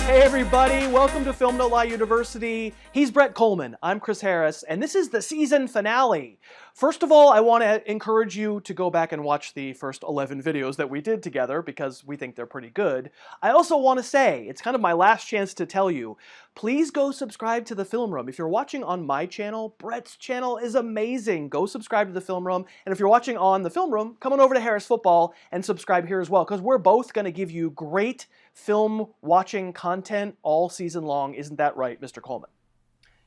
Hey everybody, welcome to Film No Lie University. He's Brett Kollmann, I'm Chris Harris, and this is the season finale. First of all, I want to encourage you to go back and watch the first 11 videos that we did together because we think they're pretty good. I also want to say, it's kind of my last chance to tell you, please go subscribe to the Film Room. If you're watching on my channel, Brett's channel is amazing. Go subscribe to the Film Room, and if you're watching on the Film Room, come on over to Harris Football and subscribe here as well, because we're both going to give you great film watching content all season long. Isn't that right, Mr. Kollmann?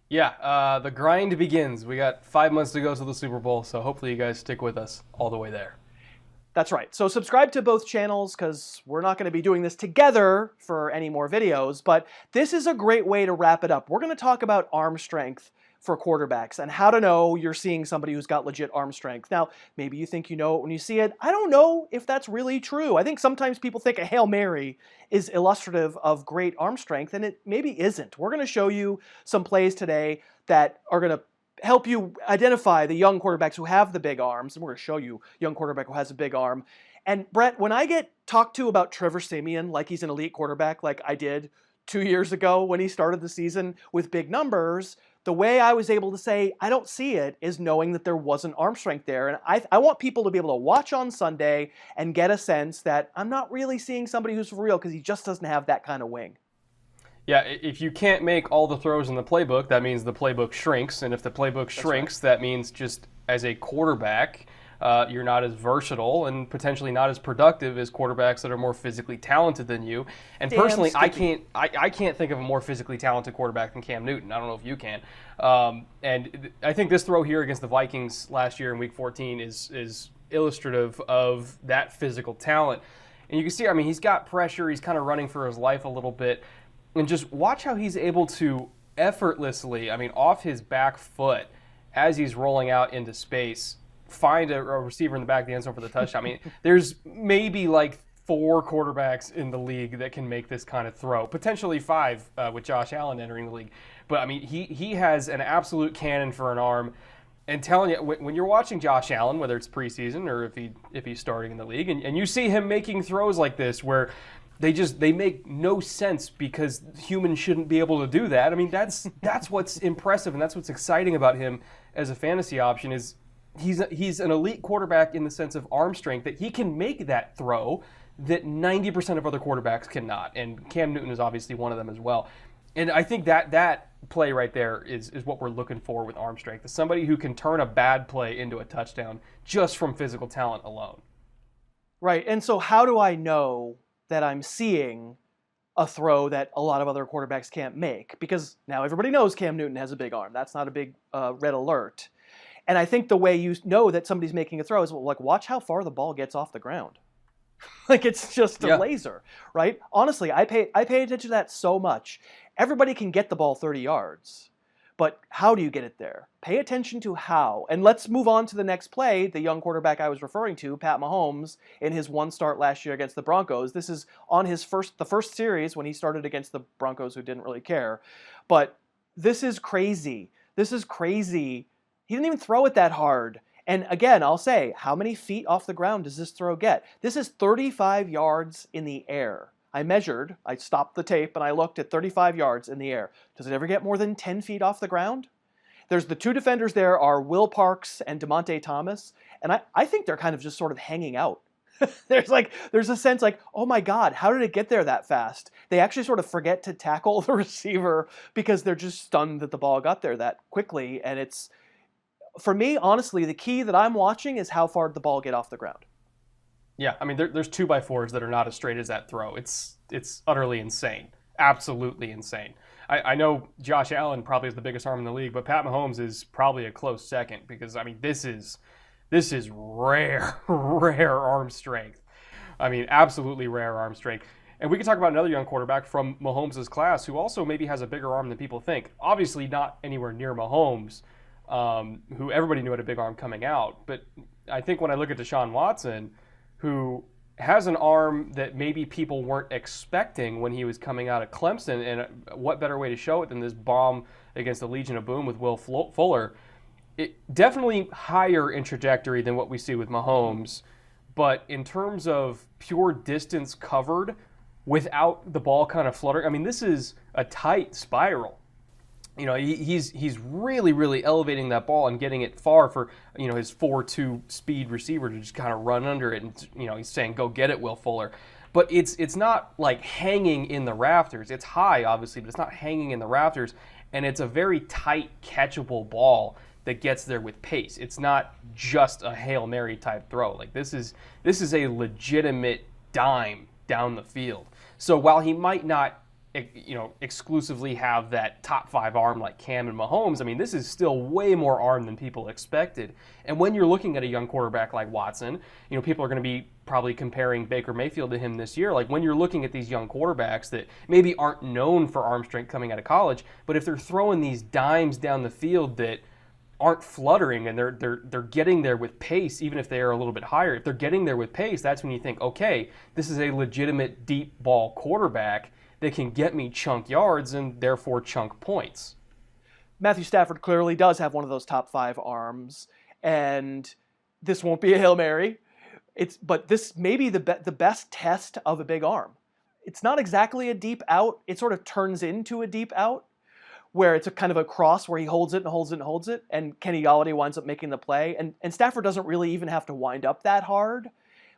Yeah, the grind begins. We got 5 months to go to the Super Bowl, so hopefully you guys stick with us all the way there. That's right. So subscribe to both channels because we're not going to be doing this together for any more videos, but this is a great way to wrap it up. We're going to talk about arm strength for quarterbacks and how to know you're seeing somebody who's got legit arm strength. Now, maybe you think you know it when you see it. I don't know if that's really true. I think sometimes people think a Hail Mary is illustrative of great arm strength, and it maybe isn't. We're going to show you some plays today that are going to help you identify the young quarterbacks who have the big arms, and we're going to show you a young quarterback who has a big arm. And Brett, when I get talked to about Trevor Siemian like he's an elite quarterback like I did 2 years ago when he started the season with big numbers, the way I was able to say I don't see it is knowing that there wasn't arm strength there. And I want people to be able to watch on Sunday and get a sense that I'm not really seeing somebody who's for real because he just doesn't have that kind of wing. Yeah, if you can't make all the throws in the playbook, that means the playbook shrinks. And if the playbook shrinks, that means just as a quarterback, you're not as versatile and potentially not as productive as quarterbacks that are more physically talented than you. And personally, I can't think of a more physically talented quarterback than Cam Newton. I don't know if you can. And I think this throw here against the Vikings last year in Week 14 is illustrative of that physical talent. And you can see, I mean, he's got pressure. He's kind of running for his life a little bit. And just watch how he's able to effortlessly, I mean, off his back foot as he's rolling out into space, find a receiver in the back of the end zone for the touchdown. I mean, there's maybe like 4 quarterbacks in the league that can make this kind of throw, potentially 5 with Josh Allen entering the league. But I mean, he has an absolute cannon for an arm. And telling you, when you're watching Josh Allen, whether it's preseason or if he's starting in the league, and you see him making throws like this where they make no sense because humans shouldn't be able to do that. I mean, that's what's impressive and that's what's exciting about him as a fantasy option is he's an elite quarterback in the sense of arm strength that he can make that throw that 90% of other quarterbacks cannot. And Cam Newton is obviously one of them as well. And I think that play right there is what we're looking for with arm strength. Is somebody who can turn a bad play into a touchdown just from physical talent alone. Right. And so how do I know that I'm seeing a throw that a lot of other quarterbacks can't make? Because now everybody knows Cam Newton has a big arm. That's not a big red alert. And I think the way you know that somebody's making a throw is like, watch how far the ball gets off the ground. Like it's just a laser, right? Honestly, I pay attention to that so much. Everybody can get the ball 30 yards, but how do you get it there? Pay attention to how. And let's move on to the next play, the young quarterback I was referring to, Pat Mahomes, in his one start last year against the Broncos. This is on the first series when he started against the Broncos who didn't really care. But this is crazy. This is crazy. He didn't even throw it that hard. And again, I'll say, how many feet off the ground does this throw get? This is 35 yards in the air. I stopped the tape and I looked at 35 yards in the air. Does it ever get more than 10 feet off the ground? There's the 2 defenders there are Will Parks and DeMonte Thomas. And I think they're kind of just sort of hanging out. There's a sense like, oh my God, how did it get there that fast? They actually sort of forget to tackle the receiver because they're just stunned that the ball got there that quickly. And it's, for me, honestly, the key that I'm watching is how far did the ball get off the ground. Yeah, I mean, there's 2x4s that are not as straight as that throw. It's utterly insane. Absolutely insane. I know Josh Allen probably has the biggest arm in the league, but Pat Mahomes is probably a close second because, I mean, this is rare arm strength. I mean, absolutely rare arm strength. And we can talk about another young quarterback from Mahomes' class who also maybe has a bigger arm than people think. Obviously not anywhere near Mahomes, who everybody knew had a big arm coming out. But I think when I look at Deshaun Watson, who has an arm that maybe people weren't expecting when he was coming out of Clemson, and what better way to show it than this bomb against the Legion of Boom with Will Fuller. It definitely higher in trajectory than what we see with Mahomes, but in terms of pure distance covered without the ball kind of fluttering, I mean, this is a tight spiral. You know, he's really elevating that ball and getting it far for, you know, his 4.2 speed receiver to just kind of run under it, and, you know, he's saying, go get it, Will Fuller. But it's not like hanging in the rafters. It's high, obviously, but it's not hanging in the rafters, and it's a very tight, catchable ball that gets there with pace. It's not just a Hail Mary type throw. Like, this is a legitimate dime down the field. So while he might not, you know, exclusively have that top 5 arm like Cam and Mahomes, I mean, this is still way more arm than people expected. And when you're looking at a young quarterback like Watson, you know, people are going to be probably comparing Baker Mayfield to him this year. Like, when you're looking at these young quarterbacks that maybe aren't known for arm strength coming out of college, but if they're throwing these dimes down the field that aren't fluttering and they're getting there with pace, even if they are a little bit higher, if they're getting there with pace, that's when you think, okay, this is a legitimate deep ball quarterback that can get me chunk yards and therefore chunk points. Matthew Stafford clearly does have one of those top 5 arms, and this won't be a Hail Mary. But this may be the best test of a big arm. It's not exactly a deep out. It sort of turns into a deep out, where it's a kind of a cross where he holds it and holds it and holds it, and Kenny Galladay winds up making the play. And Stafford doesn't really even have to wind up that hard.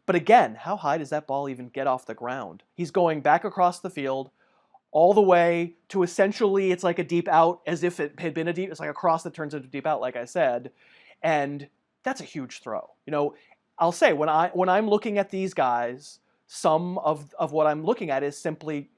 But again, how high does that ball even get off the ground? He's going back across the field all the way to essentially it's like a deep out, as if it had been a deep, it's like a cross that turns into a deep out, like I said. And that's a huge throw. You know, I'll say when I'm looking at these guys, some of what I'm looking at is simply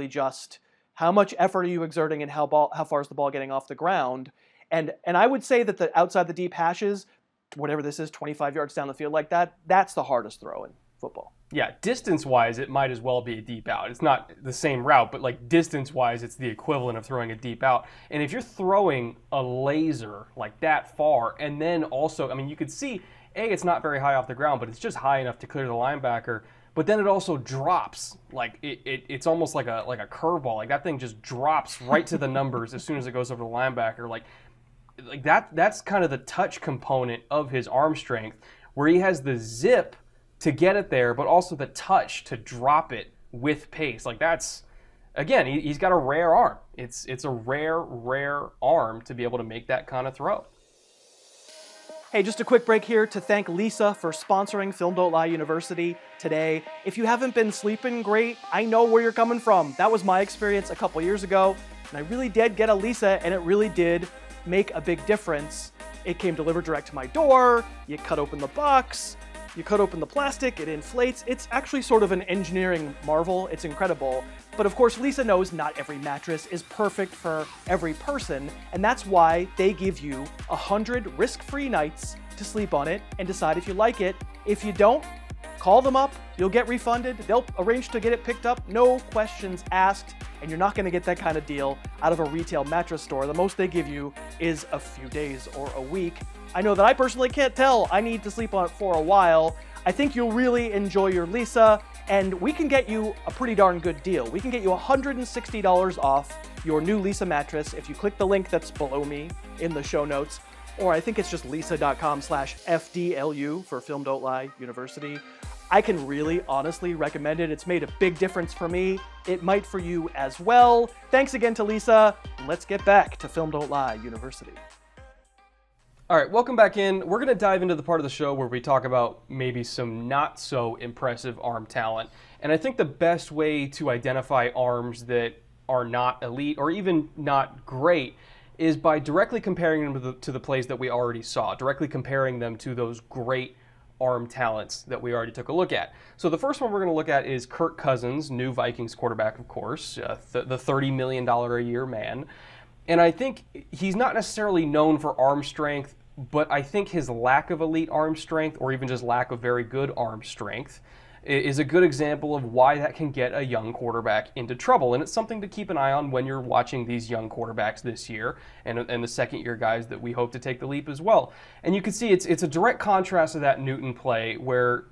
just how much effort are you exerting and how far is the ball getting off the ground? And I would say that the outside the deep hashes, whatever this is, 25 yards down the field like that, that's the hardest throw in football. Yeah, distance-wise, it might as well be a deep out. It's not the same route, but like distance-wise, it's the equivalent of throwing a deep out. And if you're throwing a laser like that far, and then also, I mean, you could see, it's not very high off the ground, but it's just high enough to clear the linebacker. But then it also drops, like it's almost like a curveball. Like that thing just drops right to the numbers as soon as it goes over the linebacker. Like that's kind of the touch component of his arm strength, where he has the zip to get it there, but also the touch to drop it with pace. Like that's, again, he's got a rare arm. It's a rare arm to be able to make that kind of throw. Hey, just a quick break here to thank Lisa for sponsoring Film Don't Lie University today. If you haven't been sleeping great, I know where you're coming from. That was my experience a couple years ago, and I really did get a Lisa, and it really did make a big difference. It came delivered direct to my door, you cut open the box, you cut open the plastic, it inflates. It's actually sort of an engineering marvel. It's incredible. But of course, Lisa knows not every mattress is perfect for every person, and that's why they give you 100 risk-free nights to sleep on it and decide if you like it. If you don't, call them up, you'll get refunded, they'll arrange to get it picked up, no questions asked, and you're not gonna get that kind of deal out of a retail mattress store. The most they give you is a few days or a week. I know that I personally can't tell. I need to sleep on it for a while. I think you'll really enjoy your Lisa, and we can get you a pretty darn good deal. We can get you $160 off your new Lisa mattress if you click the link that's below me in the show notes, or I think it's just lisa.com/FDLU for Film Don't Lie University. I can really honestly recommend it. It's made a big difference for me. It might for you as well. Thanks again to Lisa. Let's get back to Film Don't Lie University. All right, welcome back in. We're going to dive into the part of the show where we talk about maybe some not so impressive arm talent. And I think the best way to identify arms that are not elite or even not great is by directly comparing them to the plays that we already saw, directly comparing them to those great arm talents that we already took a look at. So the first one we're going to look at is Kirk Cousins, new Vikings quarterback, of course, the $30 million a year man. And I think he's not necessarily known for arm strength, but I think his lack of elite arm strength, or even just lack of very good arm strength, is a good example of why that can get a young quarterback into trouble. And it's something to keep an eye on when you're watching these young quarterbacks this year and the second-year guys that we hope to take the leap as well. And you can see it's a direct contrast to that Newton play where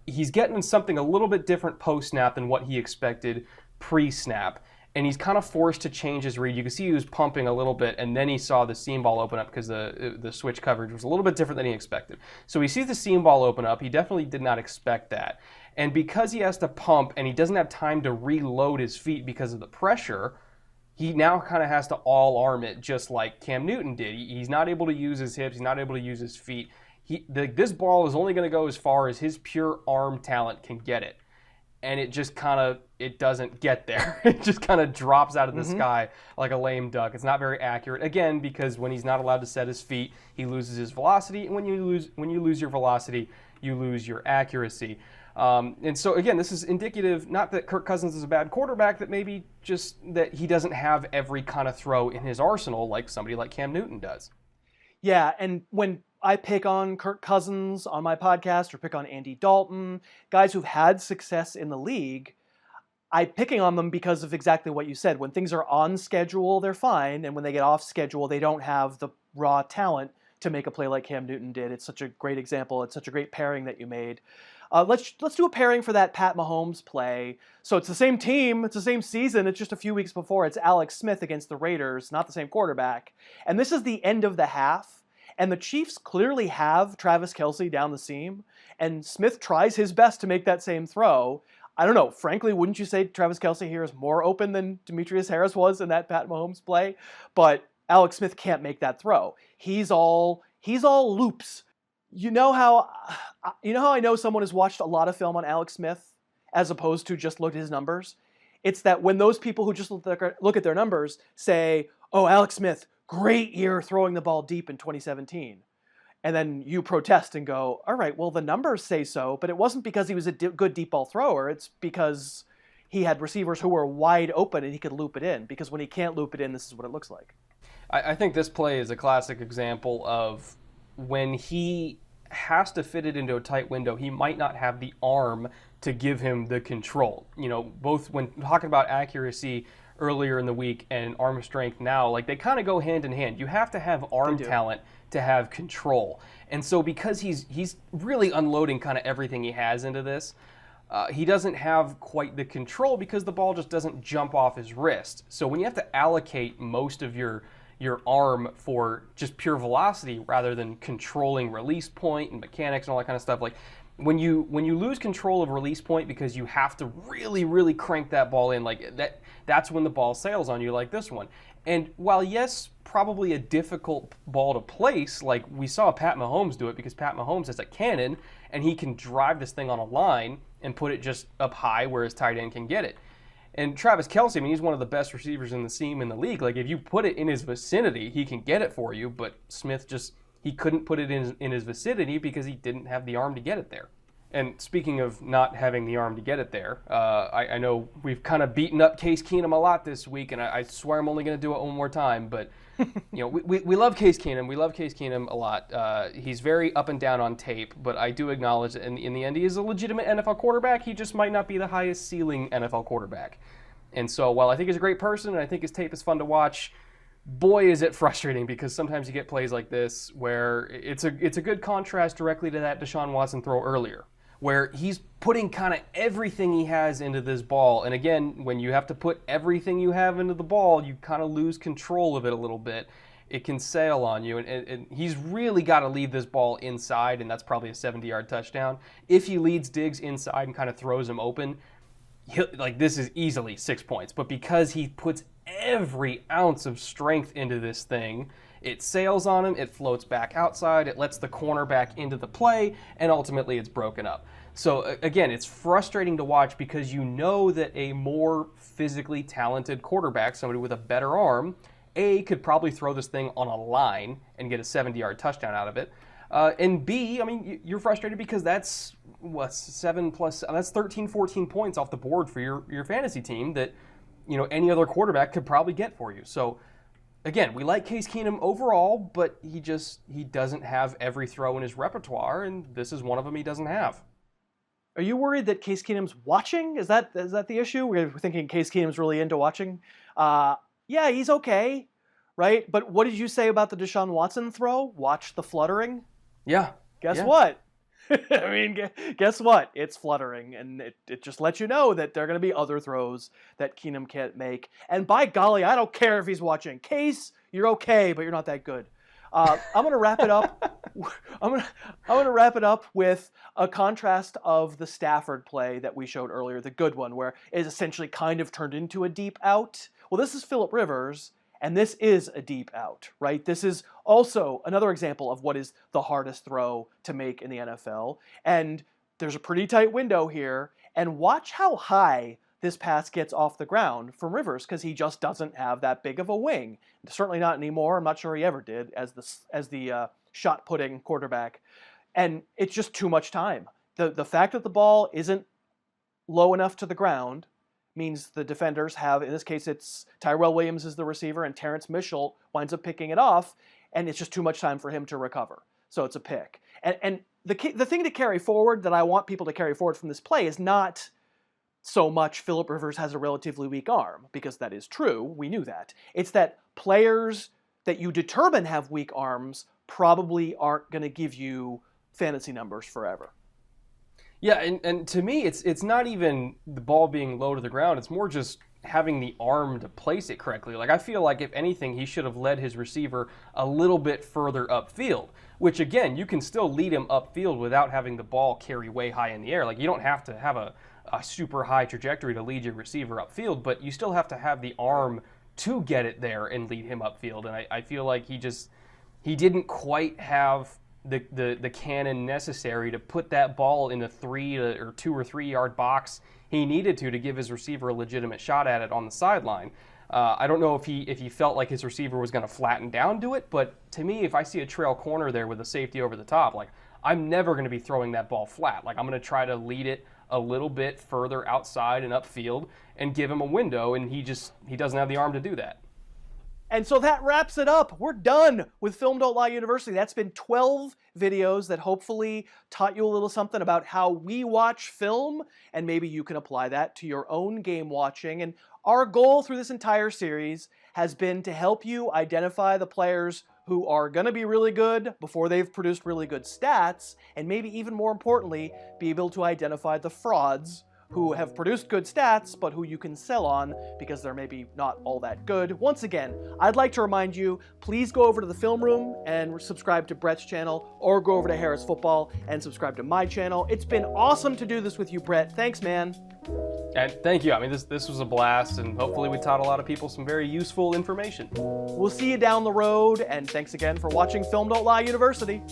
he's getting something a little bit different post-snap than what he expected pre-snap. And he's kind of forced to change his read. You can see he was pumping a little bit, and then he saw the seam ball open up because the switch coverage was a little bit different than he expected. So he sees the seam ball open up. He definitely did not expect that. And because he has to pump and he doesn't have time to reload his feet because of the pressure, he now kind of has to all-arm it just like Cam Newton did. He's not able to use his hips. He's not able to use his feet. This ball is only going to go as far as his pure arm talent can get it. And it just kind of, it doesn't get there. It just kind of drops out of the sky like a lame duck. It's not very accurate. Again, because when he's not allowed to set his feet, he loses his velocity. And when you lose your velocity, you lose your accuracy. And so, again, this is indicative, not that Kirk Cousins is a bad quarterback, that maybe just that he doesn't have every kind of throw in his arsenal like somebody like Cam Newton does. Yeah, and when I pick on Kirk Cousins on my podcast or pick on Andy Dalton, guys who've had success in the league, I'm picking on them because of exactly what you said. When things are on schedule, they're fine. And when they get off schedule, they don't have the raw talent to make a play like Cam Newton did. It's such a great example. It's such a great pairing that you made. Let's do a pairing for that Pat Mahomes play. So it's the same team. It's the same season. It's just a few weeks before. It's Alex Smith against the Raiders, not the same quarterback. And this is the end of the half. And the Chiefs clearly have Travis Kelce down the seam, and Smith tries his best to make that same throw. I don't know. Frankly, wouldn't you say Travis Kelce here is more open than Demetrius Harris was in that Pat Mahomes play? But Alex Smith can't make that throw. He's all loops. You know how I know someone has watched a lot of film on Alex Smith as opposed to just looked at his numbers? It's that when those people who just look at their numbers say, "Oh, Alex Smith, great year throwing the ball deep in 2017." And then you protest and go, all right, well, the numbers say so, but it wasn't because he was a good deep ball thrower. It's because he had receivers who were wide open and he could loop it in. Because when he can't loop it in, this is what it looks like. I think this play is a classic example of when he has to fit it into a tight window, he might not have the arm to give him the control. You know, both when talking about accuracy earlier in the week and arm strength now, like they kind of go hand in hand. You have to have arm talent to have control. And so because he's really unloading kind of everything he has into this, he doesn't have quite the control because the ball just doesn't jump off his wrist. So when you have to allocate most of your arm for just pure velocity rather than controlling release point and mechanics and all that kind of stuff, like when you lose control of release point because you have to really crank that ball in, like that's when the ball sails on you, like this one. And while yes, probably a difficult ball to place, like we saw Pat Mahomes do it because Pat Mahomes has a cannon and he can drive this thing on a line and put it just up high where his tight end can get it. And Travis Kelce, I mean, he's one of the best receivers in the seam in the league. Like if you put it in his vicinity, he can get it for you, but Smith he couldn't put it in his vicinity because he didn't have the arm to get it there. And speaking of not having the arm to get it there, I know we've kind of beaten up Case Keenum a lot this week, and I swear I'm only going to do it one more time. But you know, we love Case Keenum. We love Case Keenum a lot. He's very up and down on tape, but I do acknowledge that in the end he is a legitimate NFL quarterback. He just might not be the highest ceiling NFL quarterback. And so while I think he's a great person and I think his tape is fun to watch, boy, is it frustrating because sometimes you get plays like this where it's a good contrast directly to that Deshaun Watson throw earlier, where he's putting kind of everything he has into this ball. And again, when you have to put everything you have into the ball, you kind of lose control of it a little bit. It can sail on you. And he's really got to lead this ball inside, and that's probably a 70-yard touchdown. If he leads Diggs inside and kind of throws him open, this is easily 6 points. But because he puts every ounce of strength into this thing, it sails on him, it floats back outside, it lets the cornerback into the play, and ultimately it's broken up. So again, it's frustrating to watch because you know that a more physically talented quarterback, somebody with a better arm, could probably throw this thing on a line and get a 70-yard touchdown out of it. And B, I mean, you're frustrated because that's 13, 14 points off the board for your fantasy team that, you know, any other quarterback could probably get for you. So again, we like Case Keenum overall, but he doesn't have every throw in his repertoire, and this is one of them he doesn't have. Are you worried that Case Keenum's watching? Is that the issue? We're thinking Case Keenum's really into watching. Yeah, he's okay, right? But what did you say about the Deshaun Watson throw? Watch the fluttering. Yeah. Guess what? I mean, guess what? It's fluttering, and it just lets you know that there are going to be other throws that Keenum can't make. And by golly, I don't care if he's watching. Case, you're okay, but you're not that good. I'm going to wrap it up. I'm going to wrap it up with a contrast of the Stafford play that we showed earlier, the good one, where it essentially kind of turned into a deep out. Well, this is Phillip Rivers, and this is a deep out, right? This is also another example of what is the hardest throw to make in the NFL. And there's a pretty tight window here. And watch how high this pass gets off the ground from Rivers, because he just doesn't have that big of a wing. Certainly not anymore. I'm not sure he ever did as the shot-putting quarterback. And it's just too much time. The fact that the ball isn't low enough to the ground means the defenders have, in this case, it's Tyrell Williams is the receiver, and Terrence Mitchell winds up picking it off, and it's just too much time for him to recover. So it's a pick. And the thing to carry forward that I want people to carry forward from this play is not so much Phillip Rivers has a relatively weak arm, because that is true. We knew that. It's that players that you determine have weak arms probably aren't going to give you fantasy numbers forever. Yeah, and to me, it's not even the ball being low to the ground. It's more just having the arm to place it correctly. Like, I feel like, if anything, he should have led his receiver a little bit further upfield, which, again, you can still lead him upfield without having the ball carry way high in the air. Like, you don't have to have a super high trajectory to lead your receiver upfield, but you still have to have the arm to get it there and lead him upfield. And I feel like he didn't quite have the cannon necessary to put that ball in the 2 or 3 yard box he needed to give his receiver a legitimate shot at it on the sideline. I don't know if he felt like his receiver was going to flatten down to it, but to me, if I see a trail corner there with a safety over the top, like, I'm never going to be throwing that ball flat. Like, I'm going to try to lead it a little bit further outside and upfield and give him a window, and he doesn't have the arm to do that. And so that wraps it up. We're done with Film Don't Lie University. That's been 12 videos that hopefully taught you a little something about how we watch film, and maybe you can apply that to your own game watching. And our goal through this entire series has been to help you identify the players who are going to be really good before they've produced really good stats, and maybe even more importantly, be able to identify the frauds who have produced good stats, but who you can sell on because they're maybe not all that good. Once again, I'd like to remind you, please go over to the Film Room and subscribe to Brett's channel, or go over to Harris Football and subscribe to my channel. It's been awesome to do this with you, Brett. Thanks, man. And thank you. I mean, this was a blast, and hopefully we taught a lot of people some very useful information. We'll see you down the road, and thanks again for watching Film Don't Lie University.